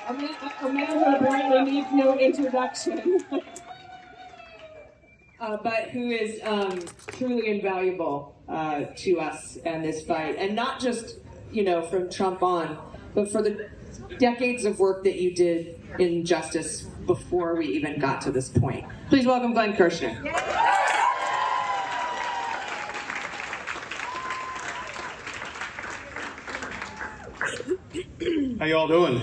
A man who apparently needs no introduction. But who is truly invaluable to us and this fight. And not just, from Trump on, but for the decades of work that you did in justice before we even got to this point. Please welcome Glennkersner. How y'all doing?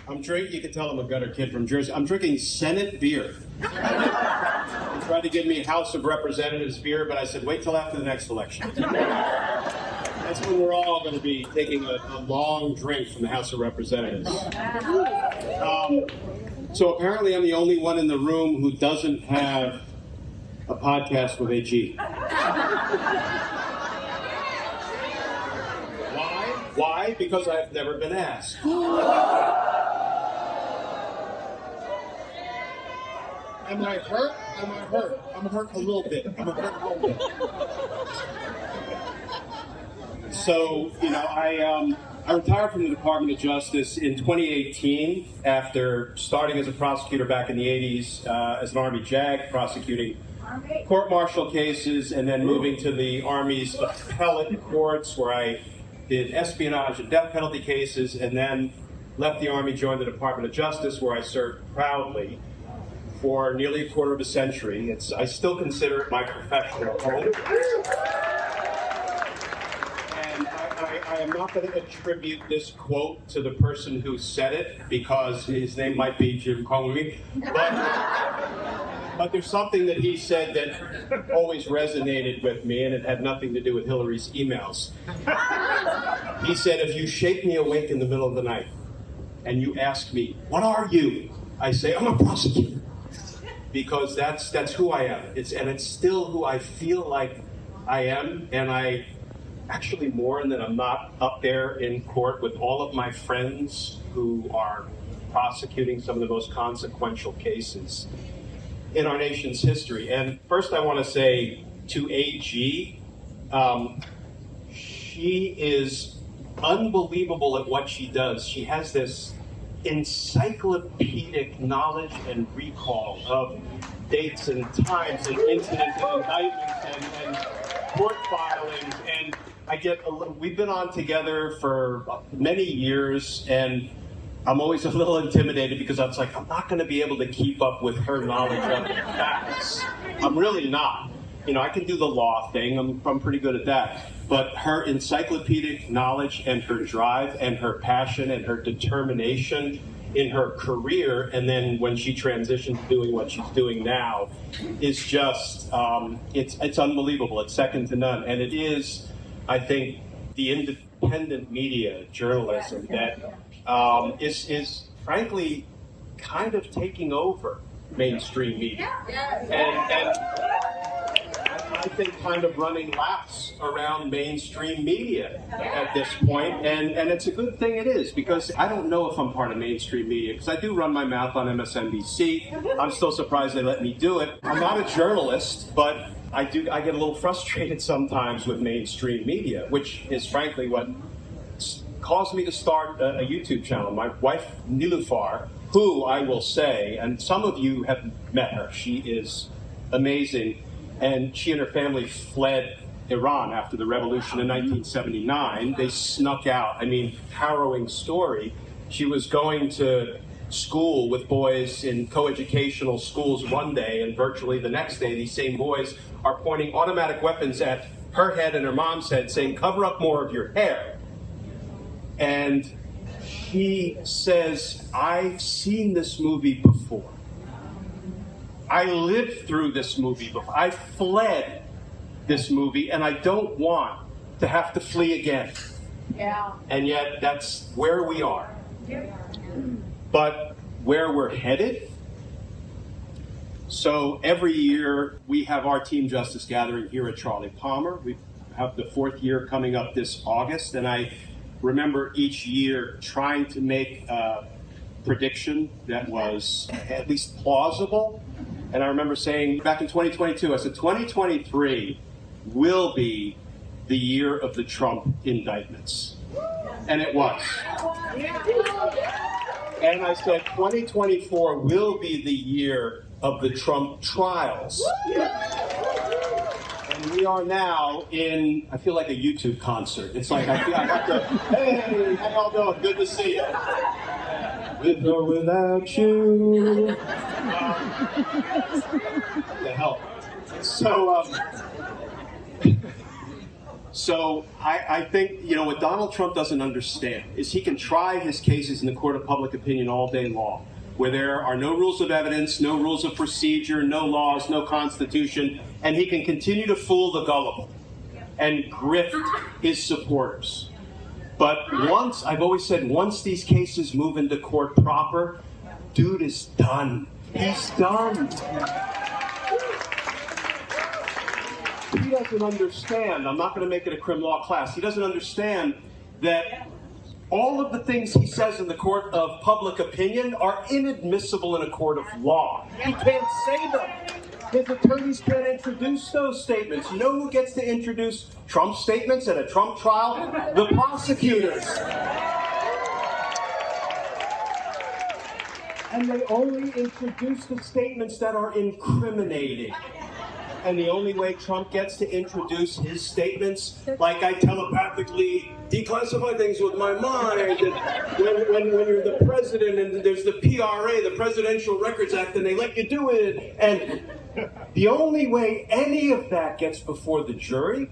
I'm drinking, you can tell I'm a gutter kid from Jersey. I'm drinking Senate beer. They tried to give me House of Representatives beer, but I said, wait till after the next election. That's when we're all going to be taking a long drink from the House of Representatives. So apparently I'm the only one in the room who doesn't have a podcast with AG. Why? Because I've never been asked. Am I hurt? I'm hurt a little bit. So, I retired from the Department of Justice in 2018 after starting as a prosecutor back in the 80s as an Army JAG, prosecuting court-martial cases, and then moving to the Army's appellate courts where I did espionage and death penalty cases, and then left the Army, joined the Department of Justice, where I served proudly for nearly a quarter of a century. I still consider it my professional home. And I am not going to attribute this quote to the person who said it, because his name might be Jim Comey, but there's something that he said that always resonated with me, and it had nothing to do with Hillary's emails. He said, if you shake me awake in the middle of the night and you ask me, what are you? I say, I'm a prosecutor. Because that's who I am. It's still who I feel like I am, and I actually mourn that I'm not up there in court with all of my friends who are prosecuting some of the most consequential cases in our nation's history. And first I want to say to AG, she is unbelievable at what she does. She has this encyclopedic knowledge and recall of dates and times and incidents and indictments and court filings. And we've been on together for many years, and I'm always a little intimidated because I'm not going to be able to keep up with her knowledge of the facts. I'm really not. I can do the law thing. I'm pretty good at that. But her encyclopedic knowledge and her drive and her passion and her determination in her career, and then when she transitioned to doing what she's doing now, is just, it's unbelievable. It's second to none. And it is, I think, the independent media journalism that is frankly kind of taking over mainstream media. And I think kind of running laps around mainstream media at this point, and it's a good thing it is, because I don't know if I'm part of mainstream media, because I do run my mouth on MSNBC. I'm still surprised they let me do it. I'm not a journalist, but I get a little frustrated sometimes with mainstream media, which is frankly what caused me to start a YouTube channel. My wife, Nilufar, who I will say, and some of you have met her, she is amazing, and she and her family fled Iran after the revolution in 1979. They snuck out. Harrowing story. She was going to school with boys in coeducational schools one day, and virtually the next day, these same boys are pointing automatic weapons at her head and her mom's head, saying, cover up more of your hair. And she says, I've seen this movie before. I lived through this movie before. I fled this movie, and I don't want to have to flee again. Yeah. And yet, that's where we are. But where we're headed, so every year we have our Team Justice gathering here at Charlie Palmer. We have the 4th year coming up this August, and I remember each year trying to make a prediction that was at least plausible. And I remember saying back in 2022, I said 2023 will be the year of the Trump indictments. And it was. And I said 2024 will be the year of the Trump trials. And we are now in, I feel like a YouTube concert. It's like I got the, hey, how y'all doing? Good to see you. With or without you. What the hell? So I think, what Donald Trump doesn't understand is he can try his cases in the court of public opinion all day long, where there are no rules of evidence, no rules of procedure, no laws, no constitution, and he can continue to fool the gullible and grift his supporters. But I've always said, once these cases move into court proper, dude is done. He's done. He doesn't understand. I'm not going to make it a crim law class. He doesn't understand that all of the things he says in the court of public opinion are inadmissible in a court of law. He can't say them. His attorneys can't introduce those statements. You know who gets to introduce Trump statements at a Trump trial? The prosecutors. And they only introduce the statements that are incriminating. And the only way Trump gets to introduce his statements, like I telepathically declassify things with my mind, and when you're the president and there's the PRA, the Presidential Records Act, and they let you do it, and the only way any of that gets before the jury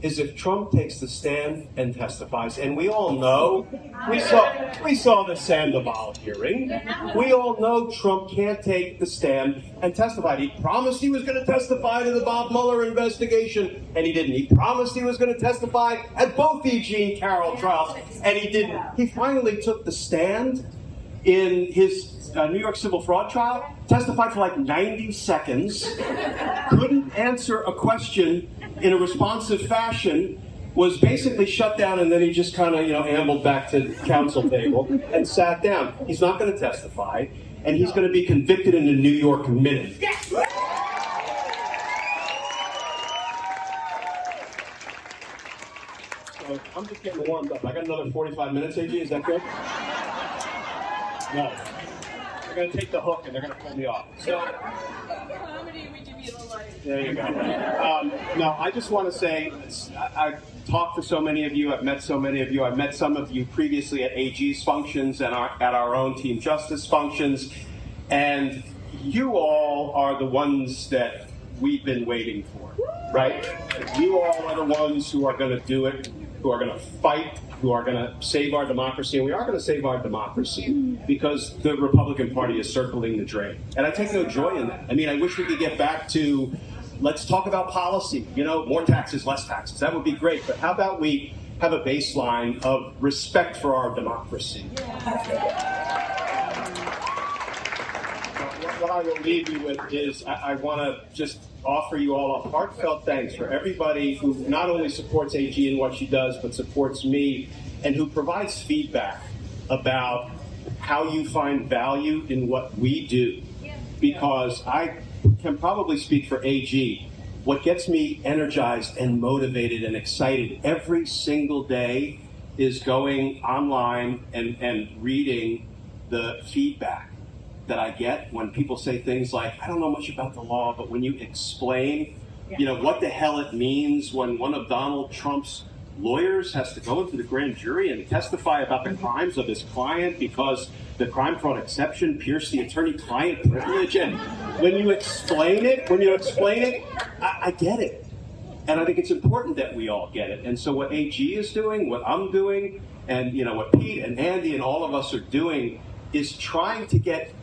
is if Trump takes the stand and testifies. And we all know, we saw the Sandoval hearing. We all know Trump can't take the stand and testify. He promised he was going to testify to the Bob Mueller investigation, and he didn't. He promised he was going to testify at both the Jean Carroll trials, and he didn't. He finally took the stand in his New York civil fraud trial, testified for like 90 seconds, couldn't answer a question in a responsive fashion, was basically shut down, and then he just kind of, ambled back to the counsel table and sat down. He's not going to testify, and he's going to be convicted in the New York Minute. Yes! So I'm just getting warmed up. I got another 45 minutes, AG, is that good? No. They're going to take the hook and they're going to pull me off. So, comedy, we give you the light. There you go. No, I just want to say, I've talked to so many of you, I've met so many of you, I've met some of you previously at AG's functions and at our own Team Justice functions, and you all are the ones that we've been waiting for, right? You all are the ones who are going to do it, who are going to fight, who are going to save our democracy, and we are going to save our democracy because the Republican Party is circling the drain. And I take no joy in that. I mean, I wish we could get back to, let's talk about policy, more taxes, less taxes. That would be great. But how about we have a baseline of respect for our democracy? What I will leave you with is I want to just offer you all a heartfelt thanks for everybody who not only supports AG in what she does, but supports me and who provides feedback about how you find value in what we do. Because I can probably speak for AG. What gets me energized and motivated and excited every single day is going online and reading the feedback that I get when people say things like, I don't know much about the law, but when you explain, what the hell it means when one of Donald Trump's lawyers has to go into the grand jury and testify about the crimes of his client because the crime fraud exception pierced the attorney-client privilege. And when you explain it, I get it. And I think it's important that we all get it. And so what AG is doing, what I'm doing, and what Pete and Andy and all of us are doing is trying to get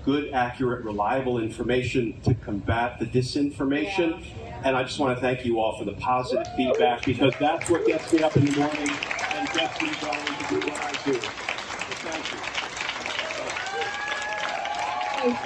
good, accurate, reliable information to combat the disinformation. And I just want to thank you all for the positive feedback, because that's what gets me up in the morning and gets me going to do what I do. So thank you. Thanks,